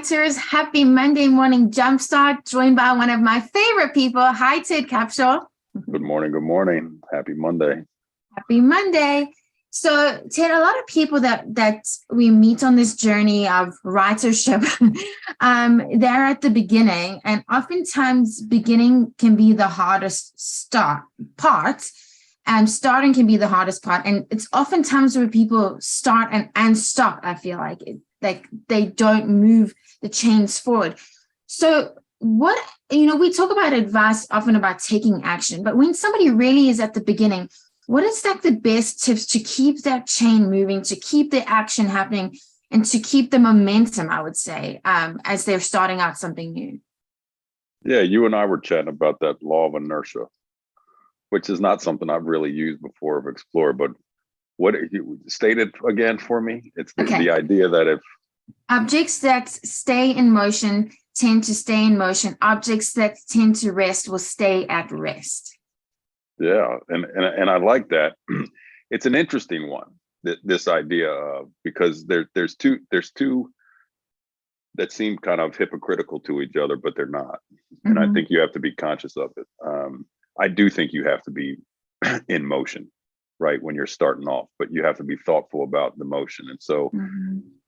writers. Happy Monday Morning Jumpstart, joined by one of my favorite people. Hi, Ted Capshaw. Good morning. Good morning. Happy Monday. Happy Monday. So, Ted, a lot of people that we meet on this journey of writership, they're at the beginning, and oftentimes beginning can be the hardest part. Starting can be the hardest part, and it's oftentimes where people start and stop. I feel like they don't move the chains forward. So we talk about advice often about taking action, but when somebody really is at the beginning, what is the best tips to keep that chain moving, to keep the action happening, and to keep the momentum, I would say, as they're starting out something new? Yeah, you and I were chatting about that law of inertia, which is not something I've really used before or explored, but what you stated again for me? It's the idea that if objects that stay in motion tend to stay in motion, objects that tend to rest will stay at rest. Yeah, and I like that. It's an interesting one, this idea of, because there's two that seem kind of hypocritical to each other, but they're not. And I think you have to be conscious of it. I do think you have to be in motion, right, when you're starting off, but you have to be thoughtful about the motion. And so,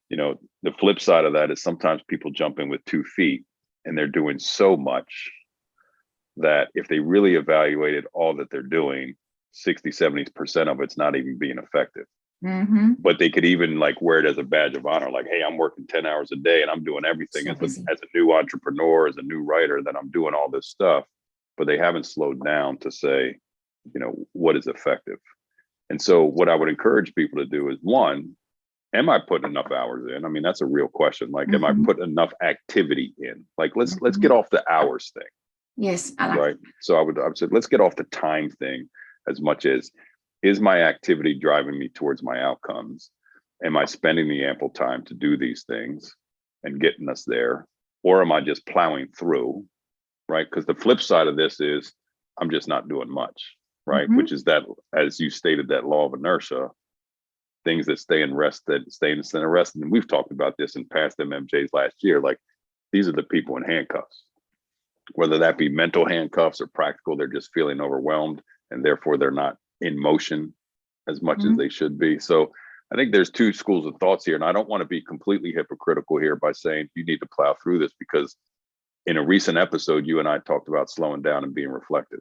the flip side of that is sometimes people jump in with 2 feet and they're doing so much that if they really evaluated all that they're doing, 60-70% of it's not even being effective. But they could even wear it as a badge of honor, like, hey, I'm working 10 hours a day and I'm doing everything as a new entrepreneur, as a new writer, that I'm doing all this stuff. But they haven't slowed down to say, what is effective? And so what I would encourage people to do is, one, am I putting enough hours in? I mean, that's a real question. Am I putting enough activity in? Let's get off the hours thing. Yes. Right. So I would say, let's get off the time thing as much as, is my activity driving me towards my outcomes? Am I spending the ample time to do these things and getting us there? Or am I just plowing through? Right. Because the flip side of this is I'm just not doing much. Right. Which is that, as you stated, that law of inertia, things that stay in rest, that stay in the center rest. And we've talked about this in past MMJs last year. These are the people in handcuffs, whether that be mental handcuffs or practical. They're just feeling overwhelmed, and therefore they're not in motion as much as they should be. So I think there's 2 schools of thoughts here. And I don't want to be completely hypocritical here by saying you need to plow through this, because in a recent episode, you and I talked about slowing down and being reflective.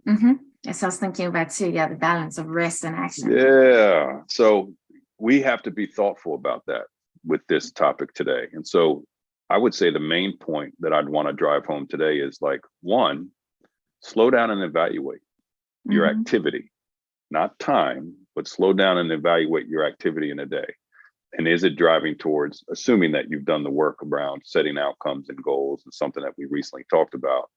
Yes, I was thinking about too. Yeah, the balance of rest and action. Yeah. So we have to be thoughtful about that with this topic today. And so I would say the main point that I'd want to drive home today is, one, slow down and evaluate your activity, not time, but slow down and evaluate your activity in a day. And is it driving towards, assuming that you've done the work around setting outcomes and goals, and something that we recently talked about,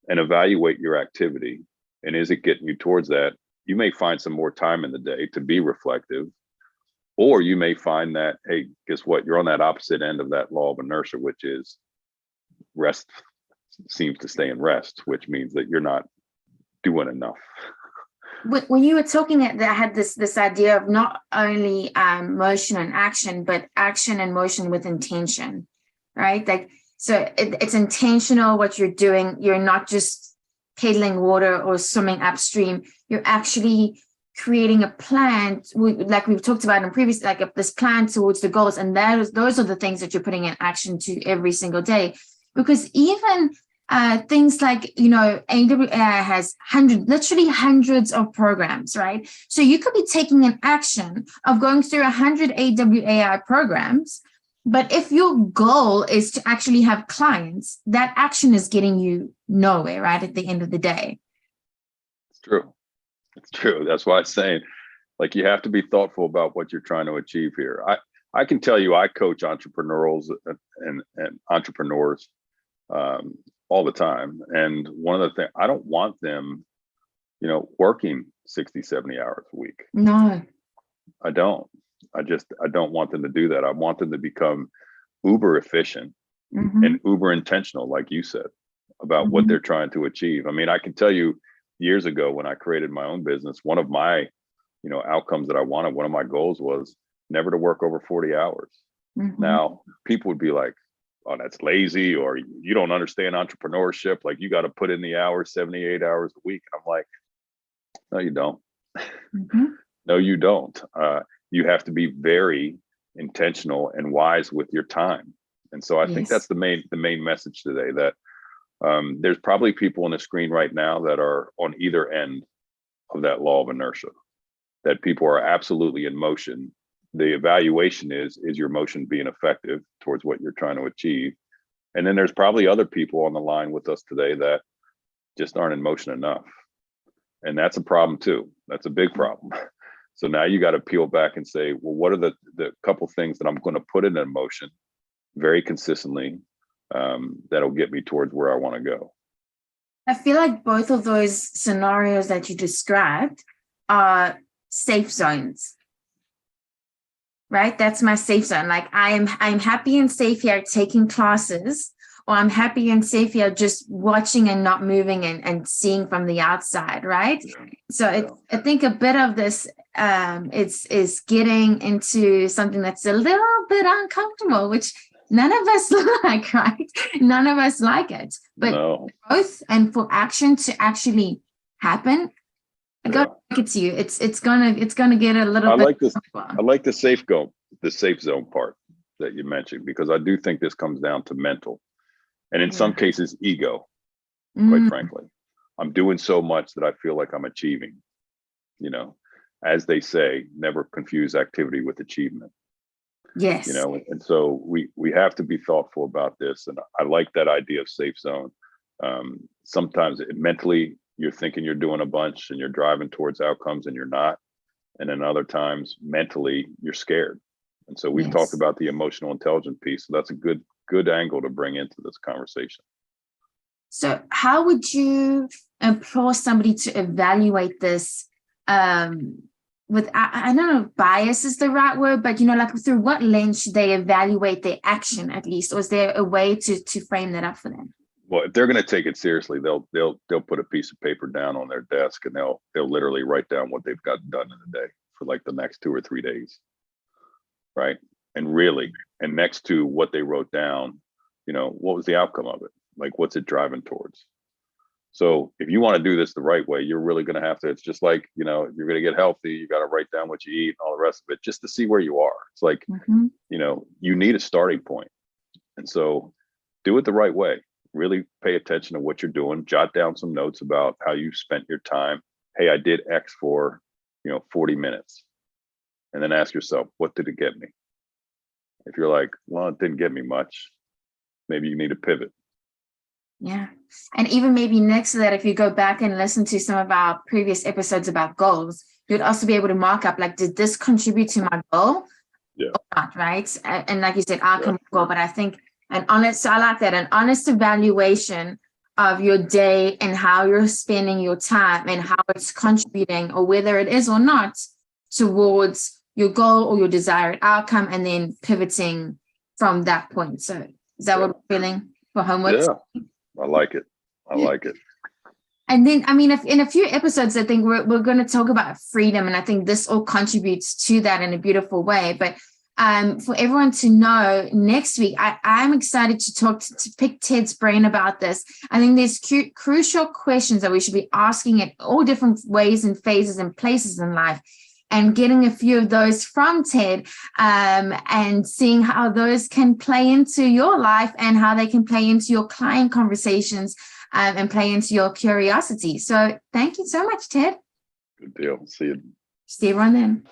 and evaluate your activity. And is it getting you towards that? You may find some more time in the day to be reflective, or you may find that, hey, guess what? You're on that opposite end of that law of inertia, which is rest seems to stay in rest, which means that you're not doing enough. When you were talking, that I had this idea of not only motion and action, but action and motion with intention, right? So it's intentional what you're doing. You're not just pedaling water or swimming upstream. You're actually creating a plan, like we've talked about in previous, this plan towards the goals. And those are the things that you're putting in action to every single day. Because even things like, AWAI has literally hundreds of programs, right? So you could be taking an action of going through 100 AWAI programs, but if your goal is to actually have clients, that action is getting you nowhere, right, at the end of the day. It's true. It's true. That's why I'm saying, you have to be thoughtful about what you're trying to achieve here. I can tell you, I coach entrepreneurs and entrepreneurs all the time. And one of the things, I don't want them, working 60, 70 hours a week. No, I don't. I don't want them to do that. I want them to become uber efficient and uber intentional, like you said, about what they're trying to achieve. I mean, I can tell you, years ago when I created my own business, one of my, outcomes that I wanted, one of my goals was never to work over 40 hours. Now, people would be like, oh, that's lazy, or you don't understand entrepreneurship. Like, you got to put in the hours, 78 hours a week. And I'm like, no, you don't. Mm-hmm. No, you don't. You have to be very intentional and wise with your time. And so I think that's the main message today, that there's probably people on the screen right now that are on either end of that law of inertia, that people are absolutely in motion. The evaluation is your motion being effective towards what you're trying to achieve? And then there's probably other people on the line with us today that just aren't in motion enough. And that's a problem too. That's a big problem. So now you got to peel back and say, well, what are the couple things that I'm going to put in motion very consistently that'll get me towards where I want to go? I feel like both of those scenarios that you described are safe zones, right? That's my safe zone. Like, I'm happy and safe here taking classes, or I'm happy and safe here just watching and not moving and seeing from the outside, right? So I think a bit of this is getting into something that's a little bit uncomfortable, which none of us like, right? None of us like it. But growth and for action to actually happen, I gotta take it to you. It's gonna get a little bit. I like the safe zone part that you mentioned, because I do think this comes down to mental. And in some cases, ego, quite frankly. I'm doing so much that I feel like I'm achieving. You know, as they say, never confuse activity with achievement. Yes. You know, and so we have to be thoughtful about this. And I like that idea of safe zone. Sometimes mentally, you're thinking you're doing a bunch and you're driving towards outcomes, and you're not. And then other times, mentally, you're scared. And so we've talked about the emotional intelligence piece. So that's a good angle to bring into this conversation. So how would you implore somebody to evaluate this with, I don't know if bias is the right word, but, you know, like, through what lens should they evaluate their action, at least? Or is there a way to frame that up for them? Well, if they're going to take it seriously, they'll put a piece of paper down on their desk, and they'll literally write down what they've got done in the day for like the next 2 or 3 days. Right. And next to what they wrote down, you know, what was the outcome of it? Like, what's it driving towards? So if you want to do this the right way, you're really going to have to, it's just like, you know, you're going to get healthy, you got to write down what you eat and all the rest of it, just to see where you are. It's like, you know, you need a starting point. And so do it the right way. Really pay attention to what you're doing. Jot down some notes about how you spent your time. Hey, I did X for, 40 minutes. And then ask yourself, what did it get me? If you're like, well, it didn't get me much, maybe you need to pivot. Yeah. And even maybe next to that, if you go back and listen to some of our previous episodes about goals, you'd also be able to mark up, like, did this contribute to my goal? Yeah. Or not, right? And like you said, outcome goal. But I think I like that, an honest evaluation of your day and how you're spending your time and how it's contributing, or whether it is or not, towards your goal or your desired outcome, and then pivoting from that point. So is that what we're feeling for homework? Yeah, I like it. I like it. And then, I mean, if in a few episodes, I think we're going to talk about freedom, and I think this all contributes to that in a beautiful way. But for everyone to know, next week, I'm excited to pick Ted's brain about this. I think there's crucial questions that we should be asking at all different ways and phases and places in life, and getting a few of those from Ted, and seeing how those can play into your life and how they can play into your client conversations, and play into your curiosity. So thank you so much, Ted. Good deal. See you. See you on then.